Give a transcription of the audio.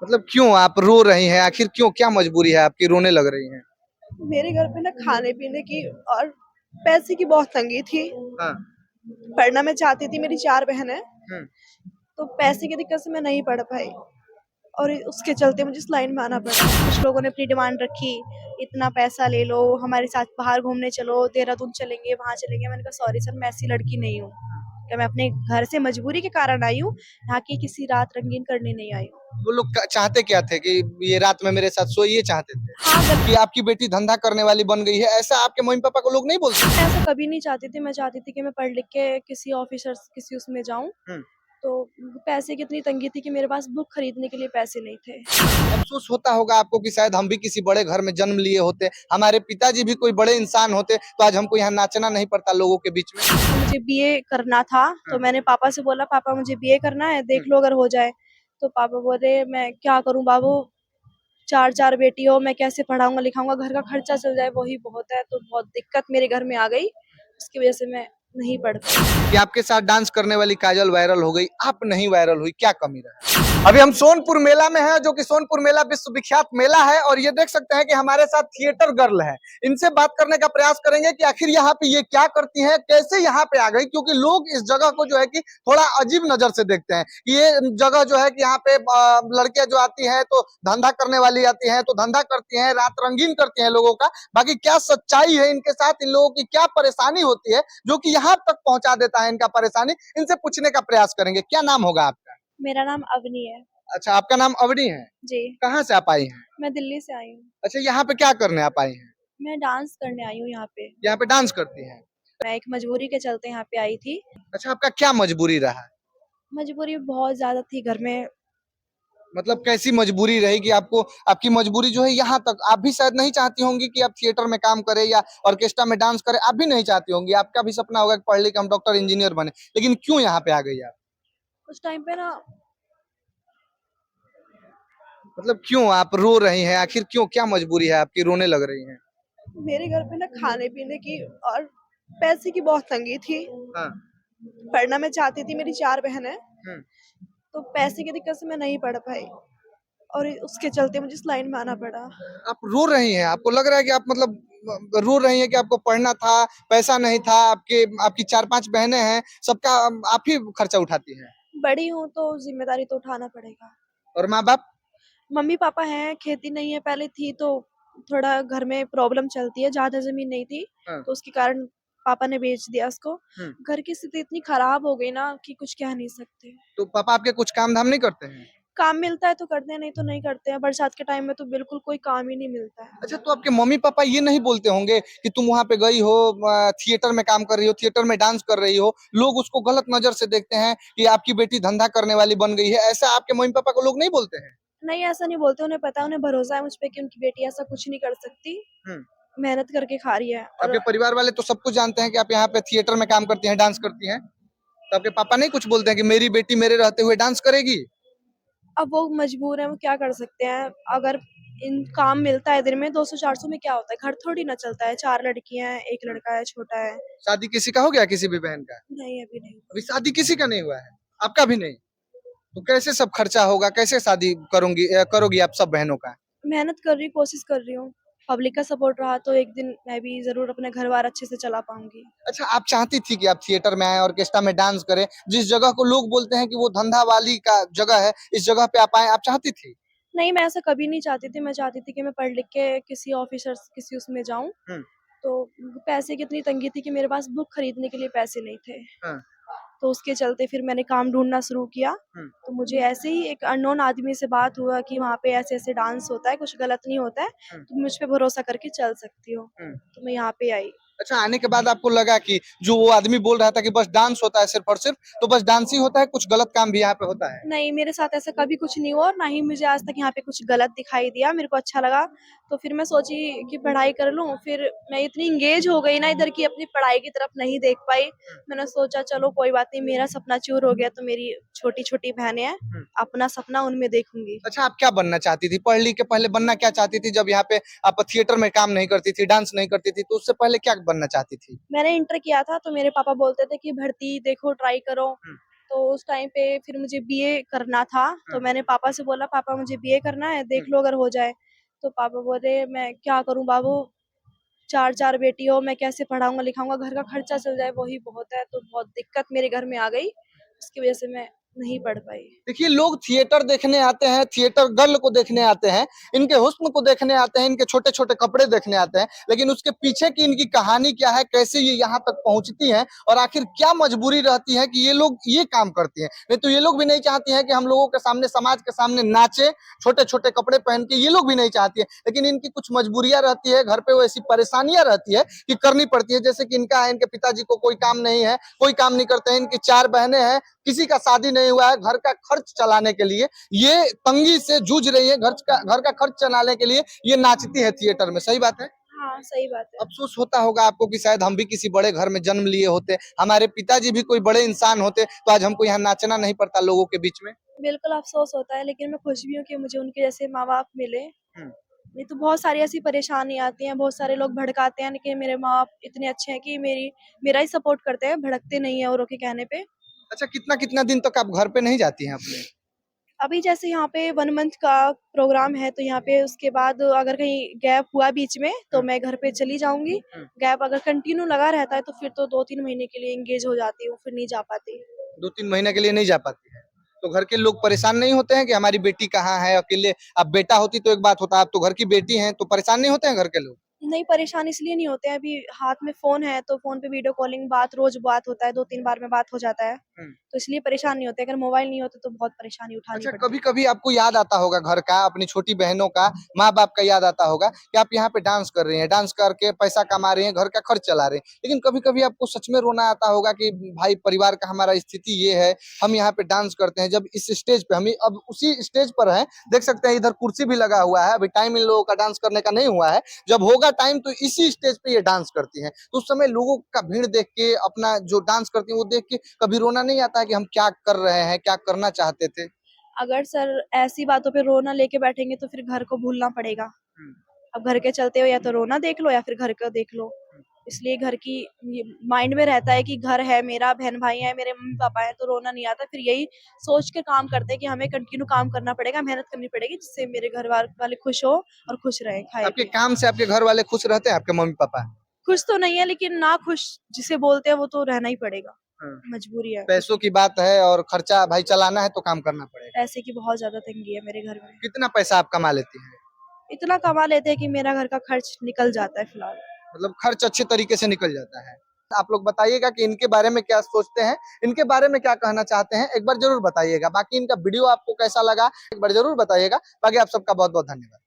मतलब क्यों आप रो रही हैं? आखिर क्यों, क्या मजबूरी है आपकी रोने लग रही हैं? मेरे घर पे ना खाने पीने की और पैसे की बहुत तंगी थी। हाँ। पढ़ना मैं चाहती थी, मेरी 4 बहन है, हुँ। तो पैसे की दिक्कत से मैं नहीं पढ़ पाई और उसके चलते मुझे इस लाइन में आना पड़ा। कुछ लोगों ने अपनी डिमांड रखी, इतना पैसा ले लो, हमारे साथ बाहर घूमने चलो, देहरादून चलेंगे, वहाँ चलेंगे। मैंने कहा सॉरी सर, मैं ऐसी लड़की नहीं हूँ, कि मैं अपने घर से मजबूरी के कारण आई हूँ, यहाँ की किसी रात रंगीन करने नहीं आई हूँ। वो लोग चाहते क्या थे कि ये रात में मेरे साथ सोए, ये चाहते थे हाँ, कि आपकी बेटी धंधा करने वाली बन गई है, ऐसा आपके मम्मी पापा को लोग नहीं बोलते? मैं ऐसा कभी नहीं चाहती थी। मैं चाहती थी कि मैं पढ़ लिख के किसी ऑफिसर किसी उसमें जाऊँ। हम्म। तो पैसे की इतनी तंगी थी कि मेरे पास बुक खरीदने के लिए पैसे नहीं थे। अफसोस होता होगा आपको कि शायद हम भी किसी बड़े घर में जन्म लिए होते, हमारे पिताजी भी कोई बड़े इंसान होते, तो आज हमको यहाँ नाचना नहीं पड़ता लोगों के बीच में। मुझे बीए करना था, तो हाँ। मैंने पापा से बोला, पापा मुझे बीए करना है, देख हम्म। लो अगर हो जाए। तो पापा बोले मैं क्या करूं बाबू, 4 बेटी हो, मैं कैसे पढ़ाऊंगा लिखाऊंगा, घर का खर्चा चल जाए वही बहुत है। तो बहुत दिक्कत मेरे घर में आ गई, उसकी वजह से मैं नहीं पढ़ पाई। कि आपके साथ डांस करने वाली काजल वायरल हो गई, आप नहीं वायरल हुई, क्या कमी रहा? अभी हम सोनपुर मेला में हैं, जो कि सोनपुर मेला विश्वविख्यात मेला है, और ये देख सकते हैं कि हमारे साथ थिएटर गर्ल है। इनसे बात करने का प्रयास करेंगे कि आखिर यहाँ पे ये क्या करती हैं, कैसे यहाँ पे आ गई, क्योंकि लोग इस जगह को जो है कि थोड़ा अजीब नजर से देखते हैं। ये जगह जो है कि यहाँ पे लड़कियां जो आती हैं तो धंधा करने वाली आती हैं, तो धंधा करती हैं, रात रंगीन करती हैं लोगों का। बाकी क्या सच्चाई है इनके साथ, इन लोगों की क्या परेशानी होती है जो कि यहाँ तक पहुंचा देता है इनका परेशानी, इनसे पूछने का प्रयास करेंगे। क्या नाम होगा आपका? मेरा नाम अवनी है। अच्छा, आपका नाम अवनी है। जी। कहाँ से आप आई हैं? मैं दिल्ली से आई हूँ। अच्छा, यहाँ पे क्या करने आप आई हैं? मैं डांस करने आई हूँ यहाँ पे। यहाँ पे डांस करती हैं। मैं एक मजबूरी के चलते यहाँ पे आई थी। अच्छा, आपका क्या मजबूरी रहा? मजबूरी बहुत ज्यादा थी घर में। मतलब कैसी मजबूरी रही कि आपको, आपकी मजबूरी जो है यहाँ तक, आप भी शायद नहीं चाहती होंगी कि आप थिएटर में काम करें या ऑर्केस्ट्रा में डांस करें, आप भी नहीं चाहती होंगी, आपका भी सपना होगा कि पढ़ लिख के हम डॉक्टर इंजीनियर बने, लेकिन क्यों यहाँ पे आ गई आप? उस टाइम पे ना, मतलब क्यों आप रो रही हैं? आखिर क्यों, क्या मजबूरी है आपकी रोने लग रही हैं? मेरे घर पे ना खाने पीने की और पैसे की बहुत तंगी थी। हाँ। पढ़ना मैं चाहती थी, मेरी 4 बहन है, हम्म। तो पैसे की दिक्कत से मैं नहीं पढ़ पाई और उसके चलते मुझे इस लाइन में आना पड़ा। आप रो रही हैं, आपको लग रहा है कि आप मतलब रो रही हैं कि आपको पढ़ना था, पैसा नहीं था, आपके आपकी 4-5 बहनें हैं, सबका आप ही खर्चा उठाती हैं। बड़ी हूँ तो जिम्मेदारी तो उठाना पड़ेगा। और माँ बाप? मम्मी पापा हैं, खेती नहीं है, पहले थी तो थोड़ा घर में प्रॉब्लम चलती है, ज्यादा जमीन नहीं थी, हाँ। तो उसके कारण पापा ने बेच दिया उसको। हम्म। घर की स्थिति इतनी खराब हो गई ना कि कुछ कह नहीं सकते। तो पापा आपके कुछ काम धाम नहीं करते हैं? काम मिलता है तो करते हैं, नहीं तो नहीं करते हैं। बरसात के टाइम में तो बिल्कुल कोई काम ही नहीं मिलता है। अच्छा, तो आपके मम्मी पापा ये नहीं बोलते होंगे कि तुम वहां पे गई हो, थिएटर में काम कर रही हो, थिएटर में डांस कर रही हो, लोग उसको गलत नजर से देखते हैं कि आपकी बेटी धंधा करने वाली बन गई है, ऐसा आपके मम्मी पापा को लोग नहीं बोलते हैं? नहीं, ऐसा नहीं बोलते, उन्हें पता है, उन्हें भरोसा है मुझ पे कि उनकी बेटी ऐसा कुछ नहीं कर सकती। हम्म। मेहनत करके खा रही है। और आपके परिवार वाले तो सब कुछ जानते हैं कि आप यहाँ पे थिएटर में काम करती हैं, डांस करती हैं, तो आपके पापा नहीं कुछ बोलते हैं कि मेरी बेटी मेरे रहते हुए डांस करेगी? अब वो मजबूर है, वो क्या कर सकते हैं। अगर इन काम मिलता है दिन में 200-400 में क्या होता है, घर थोड़ी ना चलता है। 4 लड़कियां हैं, एक लड़का है, छोटा है। शादी किसी का हो गया, किसी भी बहन का? नहीं, अभी नहीं। अभी शादी किसी का नहीं हुआ है, आपका भी नहीं? तो कैसे सब खर्चा होगा, कैसे शादी करूंगी करोगी आप सब बहनों का? मेहनत कर रही, कोशिश कर रही हूँ। पब्लिक का सपोर्ट रहा तो एक दिन मैं भी जरूर अपने घर बार अच्छे से चला पाऊंगी। अच्छा, आप चाहती थी कि आप थिएटर में आए, ऑर्केस्ट्रा में डांस करें, जिस जगह को लोग बोलते हैं कि वो धंधा वाली का जगह है, इस जगह पे आप आए, आप चाहती थी? नहीं, मैं ऐसा कभी नहीं चाहती थी। मैं चाहती थी कि मैं पढ़ लिख के किसी ऑफिसर किसी उसमें जाऊं। हम्म। तो पैसे की इतनी तंगी थी कि मेरे पास बुक खरीदने के लिए पैसे नहीं थे। हाँ। तो उसके चलते फिर मैंने काम ढूँढना शुरू किया। हम्म। तो मुझे ऐसे ही एक अननोन आदमी से बात हुआ कि वहाँ पे ऐसे-ऐसे डांस होता है, कुछ गलत नहीं होता है, हम्म। तुम मुझ पे भरोसा करके चल सकती हो। हम्म। तो मैं यहाँ पे आई। अच्छा, आने के बाद आपको लगा कि जो वो आदमी बोल रहा था कि बस डांस होता है सिर्फ और सिर्फ, तो बस डांस ही होता है, कुछ गलत काम भी यहाँ पे होता है? नहीं, मेरे साथ ऐसा कभी कुछ नहीं हुआ और ना ही मुझे आज तक यहाँ पे कुछ गलत दिखाई दिया। मेरे को अच्छा लगा, तो फिर मैं सोची कि पढ़ाई कर लूँ। फिर मैं इतनी एंगेज हो गई ना इधर कि अपनी पढ़ाई की तरफ नहीं देख पाई। मैंने सोचा चलो कोई बात नहीं, मेरा सपना चूर हो गया तो मेरी छोटी-छोटी बहनें हैं, हम्म। अपना सपना उनमें देखूँगी। अच्छा, आप क्या बनना चाहती थी? पढ़ लिख के पहले बनना क्या चाहती थी जब यहाँ पे आप थिएटर में काम नहीं करती थी, डांस नहीं करती थी, तो उससे पहले क्या बनना चाहती थी? मैंने इंटर किया था तो मेरे पापा बोलते थे कि भर्ती देखो, ट्राई करो। तो उस टाइम पे फिर मुझे बीए करना था, तो मैंने पापा से बोला, पापा मुझे बीए करना है, देख लो अगर हो जाए। तो पापा बोले, मैं क्या करूं बाबू, 4 बेटी हो, मैं कैसे पढ़ाऊंगा लिखाऊंगा, घर का खर्चा चल जाए वही बहुत है। तो बहुत दिक्कत मेरे घर में आ गई, उसकी वजह से मैं नहीं पढ़ पाई। देखिए, लोग थिएटर देखने आते हैं, थिएटर गर्ल को देखने आते हैं, इनके हुस्न को देखने आते हैं, इनके छोटे छोटे कपड़े देखने आते हैं, लेकिन उसके पीछे की इनकी कहानी क्या है, कैसे ये यहाँ तक पहुंचती हैं और आखिर क्या मजबूरी रहती है कि ये लोग ये काम करती हैं। नहीं तो ये लोग भी नहीं चाहती हैं कि हम लोगों के सामने, समाज के सामने नाचे, छोटे छोटे कपड़े पहन के, ये लोग भी नहीं चाहती है, लेकिन इनकी कुछ मजबूरियां रहती है, घर पे वो ऐसी परेशानियां रहती है कि करनी पड़ती है। जैसे कि इनका है, इनके पिताजी को कोई काम नहीं है, कोई काम नहीं करते हैं, इनकी 4 बहनें हैं, किसी का शादी नहीं हुआ है, घर का खर्च चलाने के लिए ये तंगी से जूझ रही है, घर का खर्च चलाने के लिए ये नाचती है थिएटर में। सही बात है। हाँ, सही बात है। अफसोस होता होगा आपको कि शायद हम भी किसी बड़े घर में जन्म लिए होते, हमारे पिताजी भी कोई बड़े इंसान होते, तो आज हमको यहाँ नाचना नहीं पड़ता लोगों के बीच में। बिल्कुल अफ़सोस होता है, लेकिन मैं खुश भी हूँ कि मुझे उनके जैसे माँ-बाप मिले। हम्म। नहीं तो बहुत सारी ऐसी परेशानी आती हैं, बहुत सारे लोग भड़काते हैं, लेकिन मेरे माँ-बाप इतने अच्छे हैं कि मेरा ही सपोर्ट करते हैं, भड़कते नहीं हैं औरों के कहने पे। अच्छा, कितना कितना दिन तक आप घर पे नहीं जाती हैं अपने? अभी जैसे यहाँ पे 1 मंथ का प्रोग्राम है, तो यहाँ पे उसके बाद अगर कहीं गैप हुआ बीच में, तो मैं घर पे चली जाऊँगी। गैप अगर कंटिन्यू लगा रहता है, तो फिर तो 2-3 महीने के लिए एंगेज हो जाती हूँ, फिर नहीं जा पाती। 2-3 महीने के लिए नहीं जा पाती है, तो घर के लोग परेशान नहीं होते हैं कि हमारी बेटी कहाँ है अकेले? अब बेटा होती तो एक बात होता, आप तो घर की बेटी हैं, तो परेशान नहीं होते हैं घर के लोग? नहीं, परेशान इसलिए नहीं होते हैं, अभी हाथ में फ़ोन है, तो फ़ोन पे वीडियो कॉलिंग रोज़ बात होता है, 2-3 बार में बात हो जाता है, तो इसलिए परेशान नहीं होते। अगर मोबाइल नहीं होता तो बहुत परेशानी उठानी अच्छा, पड़ती कभी है। कभी आपको याद आता होगा घर का, अपनी छोटी बहनों का, माँ बाप का याद आता होगा कि आप यहाँ पे डांस कर रही हैं, डांस करके पैसा कमा रही हैं, घर का खर्च चला रहे हैं, लेकिन कभी कभी आपको सच में रोना आता होगा कि भाई, परिवार का हमारा स्थिति ये है, हम यहाँ पे डांस करते हैं, जब इस स्टेज पे हम अब उसी स्टेज पर हैं, देख सकते हैं इधर कुर्सी भी लगा हुआ है, अभी टाइम इन लोगों का डांस करने का नहीं हुआ है, जब होगा टाइम तो इसी स्टेज पे ये डांस करती हैं, तो उस समय लोगों का भीड़ देख के, अपना जो डांस करती हैं वो देख के कभी रोना नहीं आता है कि हम क्या कर रहे हैं, क्या करना चाहते थे? अगर सर ऐसी बातों पे रोना लेके बैठेंगे तो फिर घर को भूलना पड़ेगा। अब घर के चलते हो या तो रोना देख लो या फिर घर का देख लो। इसलिए घर की ये माइंड में रहता है कि घर है मेरा, बहन-भाई हैं, मेरे मम्मी-पापा हैं, तो रोना नहीं आता। फिर यही सोच के काम करते हैं कि हमें कंटिन्यू काम करना पड़ेगा, मेहनत करनी पड़ेगी, जिससे मेरे घर वाले खुश हो और खुश रहें, आपके खाए-पिए। काम से आपके घर वाले खुश रहते हैं, आपके मम्मी पापा? खुश तो नहीं है, लेकिन ना खुश जिसे बोलते हैं वो तो रहना ही पड़ेगा, हाँ। मजबूरी है। पैसों की बात है और खर्चा भाई चलाना है तो काम करना पड़ेगा। पैसे की बहुत ज़्यादा तंगी है मेरे घर में। कितना पैसा आप कमा लेती हैं? इतना कमा लेते हैं कि मेरा घर का खर्च निकल जाता है फिलहाल। मतलब खर्च अच्छे तरीके से निकल जाता है। आप लोग बताइएगा कि इनके बारे में क्या सोचते हैं, इनके बारे में क्या कहना चाहते हैं, एक बार जरूर बताइएगा। बाकी इनका वीडियो आपको कैसा लगा, एक बार जरूर बताइएगा। बाकी आप सबका बहुत बहुत धन्यवाद।